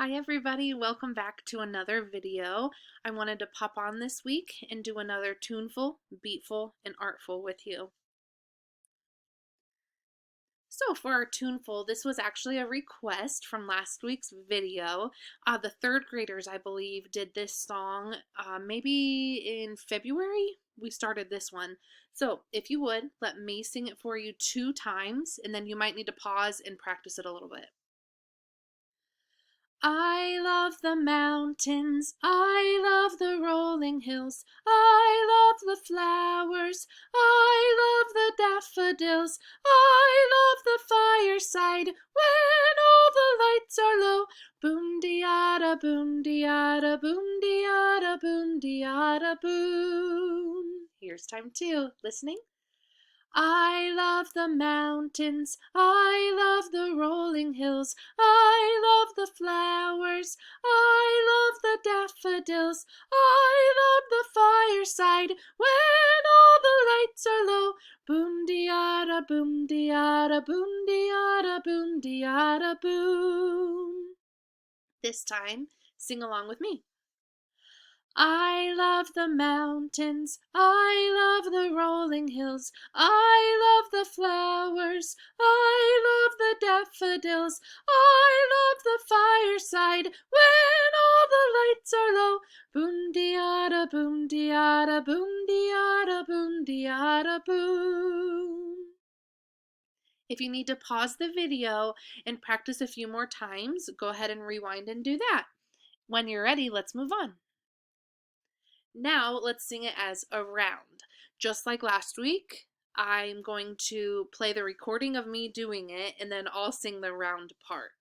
Hi everybody, welcome back to another video. I wanted to pop on this week and do another tuneful, beatful, and artful with you. So for our tuneful, this was actually a request from last week's video. The third graders, I believe, did this song maybe in February. We started this one. So if you would, let me sing it for you 2 times, and then you might need to pause and practice it a little bit. I love the mountains, I love the rolling hills, I love the flowers, I love the daffodils, I love the fireside when all the lights are low. Boom de-ada, boom de-ada, boom de-ada, boom de-ada, boom. Here's time 2. Listening? I love the mountains, I love the rolling hills, I love the flowers, I love the daffodils, I love the fireside when all the lights are low. Boom de-ada, boom de-ada, boom de-ada, boom de-ada, boom. This time, sing along with me. I love the mountains, I love the rolling hills, I love the flowers, I love the daffodils, I love the fireside when all the lights are low. Boom de-ada, boom de-ada, boom de-ada, boom de-ada, boom. If you need to pause the video and practice a few more times, go ahead and rewind and do that. When you're ready, let's move on. Now let's sing it as a round. Just like last week, I'm going to play the recording of me doing it and then I'll sing the round part.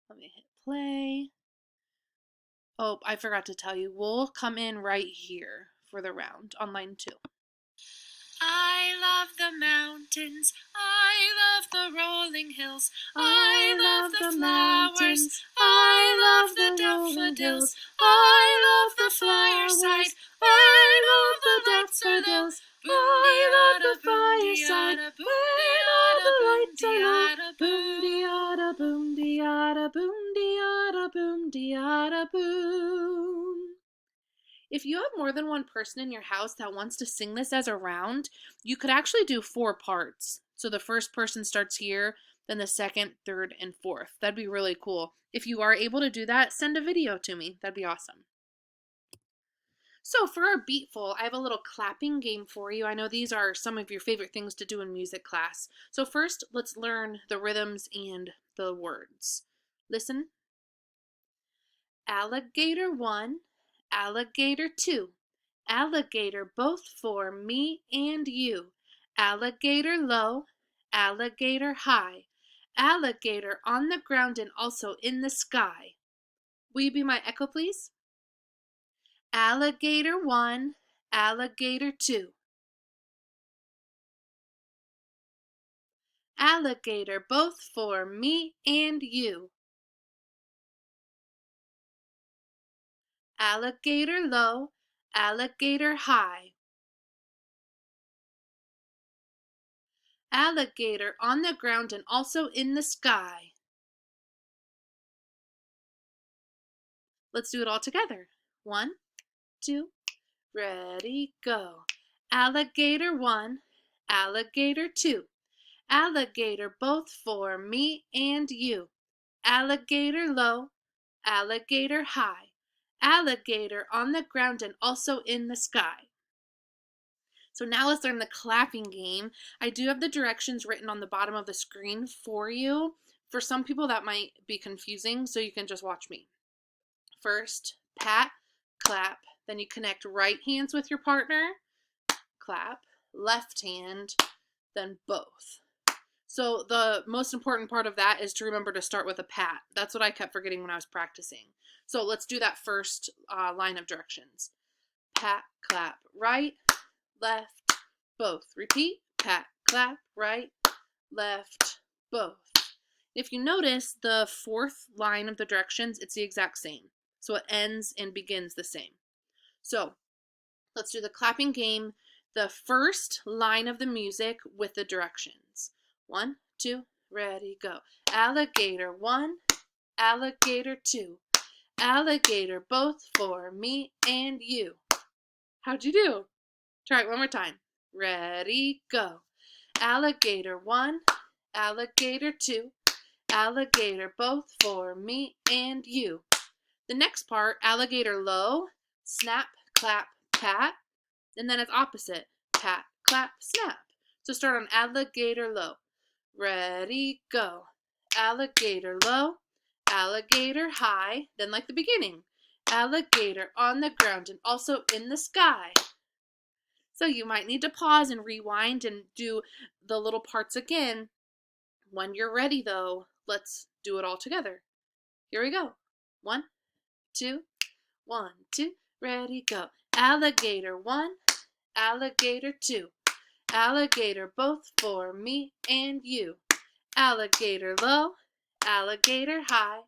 Let me hit play. Oh, I forgot to tell you, we'll come in right here for the round on line 2. I love the mountains, I love the rolling hills, I love the flowers, I love the daffodils, I love the fireside, I love the daffodils, I love the fireside, when all the lights are low. Boom de-ada, boom de-ada, boom de-ada, boom de-ada, boom. If you have more than one person in your house that wants to sing this as a round, you could actually do 4 parts. So the first person starts here, then the second, third, and fourth. That'd be really cool. If you are able to do that, send a video to me. That'd be awesome. So for our beatful, I have a little clapping game for you. I know these are some of your favorite things to do in music class. So first, let's learn the rhythms and the words. Listen. Alligator 1, alligator 2, alligator both for me and you, alligator low, alligator high, alligator on the ground and also in the sky. Will you be my echo, please? Alligator 1, alligator 2, alligator both for me and you, alligator low, alligator high, alligator on the ground and also in the sky. Let's do it all together. 1, 2, ready, go. Alligator 1, alligator 2, alligator both for me and you, alligator low, alligator high, alligator on the ground and also in the sky. So now let's learn the clapping game. I do have the directions written on the bottom of the screen for you. For some people that might be confusing, so you can just watch me. First, pat, clap, then you connect right hands with your partner, clap, left hand, then both. So the most important part of that is to remember to start with a pat. That's what I kept forgetting when I was practicing. So let's do that first line of directions. Pat, clap, right, left, both. Repeat, pat, clap, right, left, both. If you notice, the 4th line of the directions, it's the exact same. So it ends and begins the same. So let's do the clapping game, the first line of the music with the directions. 1, 2, ready, go. Alligator 1, alligator 2. Alligator, both for me and you. How'd you do? Try it one more time. Ready, go. Alligator 1, alligator 2. Alligator, both for me and you. The next part, alligator low, snap, clap, pat, and then it's opposite, pat, clap, snap. So start on alligator low. Ready, go. Alligator low, alligator high, then like the beginning. Alligator on the ground and also in the sky. So you might need to pause and rewind and do the little parts again. When you're ready though, let's do it all together. Here we go. 1, 2, 1, 2, ready, go. Alligator 1, alligator 2. Alligator, both for me and you. Alligator low, alligator high.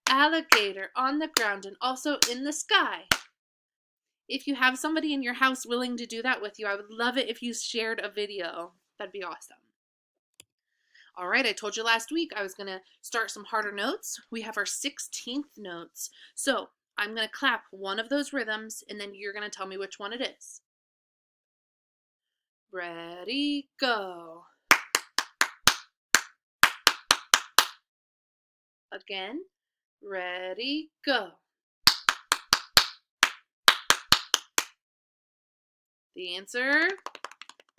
Alligator on the ground and also in the sky. If you have somebody in your house willing to do that with you, I would love it if you shared a video. That'd be awesome. All right, I told you last week I was going to start some harder notes. We have our 16th notes. So I'm going to clap one of those rhythms, and then you're going to tell me which one it is. Ready, go. Again. Ready, go. The answer,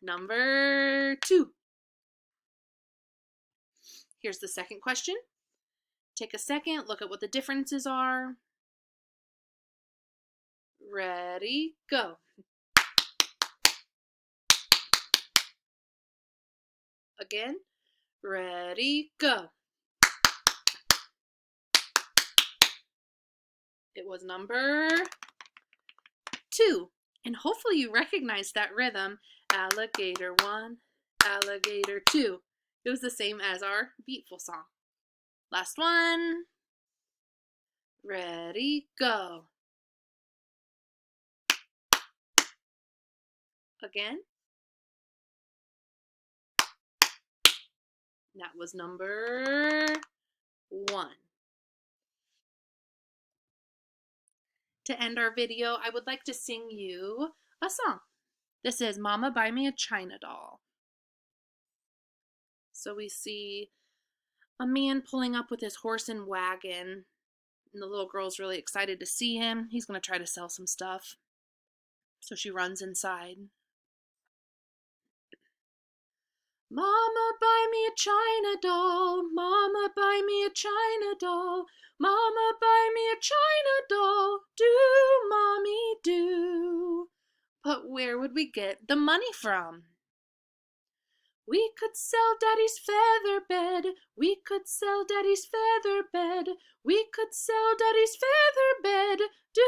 number 2. Here's the second question. Take a second, look at what the differences are. Ready, go. Again. Ready, go. It was number 2. And hopefully you recognize that rhythm. Alligator 1, alligator 2. It was the same as our Beatful song. Last one. Ready, go. Again. That was number 1. To end our video, I would like to sing you a song. This is Mama Buy Me a China Doll. So we see a man pulling up with his horse and wagon, and the little girl's really excited to see him. He's going to try to sell some stuff. So she runs inside. Mama, buy me a China doll. Mama, buy me a China doll. Mama, buy me a China doll. Do, mommy, do. But where would we get the money from? We could sell Daddy's feather bed. We could sell Daddy's feather bed. We could sell Daddy's feather bed. Do,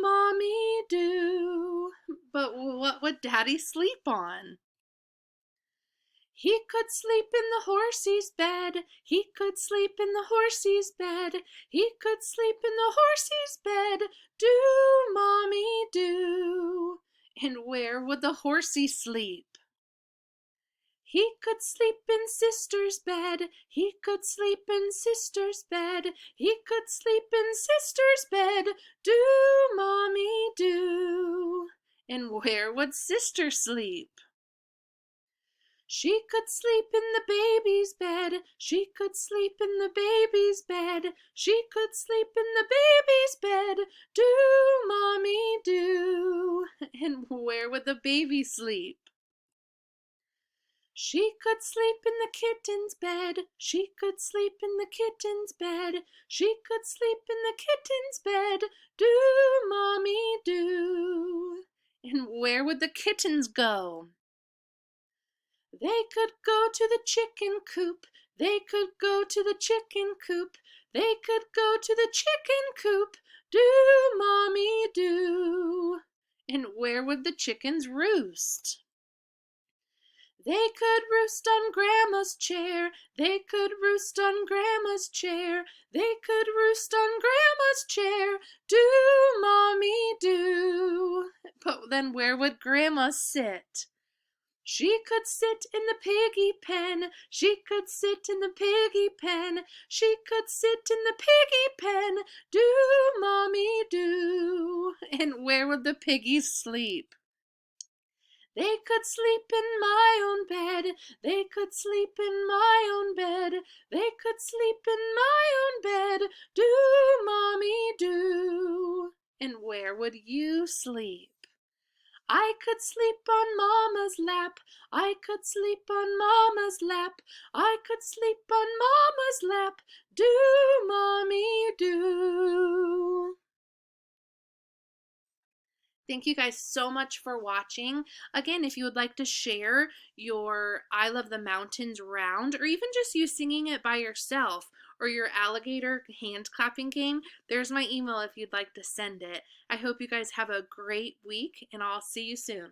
mommy, do. But what would Daddy sleep on? He could sleep in the horsey's bed. He could sleep in the horsey's bed. He could sleep in the horsey's bed. Do, mommy, do. And where would the horsey sleep? He could sleep in sister's bed. He could sleep in sister's bed. He could sleep in sister's bed. Do, mommy, do. And where would sister sleep? She could sleep in the baby's bed. She could sleep in the baby's bed. She could sleep in the baby's bed. Do, mommy, do. And where would the baby sleep? She could sleep in the kitten's bed. She could sleep in the kitten's bed. She could sleep in the kitten's bed. Do, mommy, do. And where would the kittens go? They could go to the chicken coop. They could go to the chicken coop. They could go to the chicken coop. Do, mommy, do. And where would the chickens roost? They could roost on Grandma's chair. They could roost on Grandma's chair. They could roost on Grandma's chair. Do, mommy, do. But then where would Grandma sit? She could sit in the piggy pen. She could sit in the piggy pen. She could sit in the piggy pen. Do, mommy, do. And where would the piggies sleep? They could sleep in my own bed. They could sleep in my own bed. They could sleep in my own bed. Do, mommy, do. And where would you sleep? I could sleep on Mama's lap. I could sleep on Mama's lap. I could sleep on Mama's lap. Do, mommy, do. Thank you guys so much for watching. Again, if you would like to share your I Love the Mountains round, or even just you singing it by yourself, or your alligator hand clapping game, there's my email if you'd like to send it. I hope you guys have a great week, and I'll see you soon.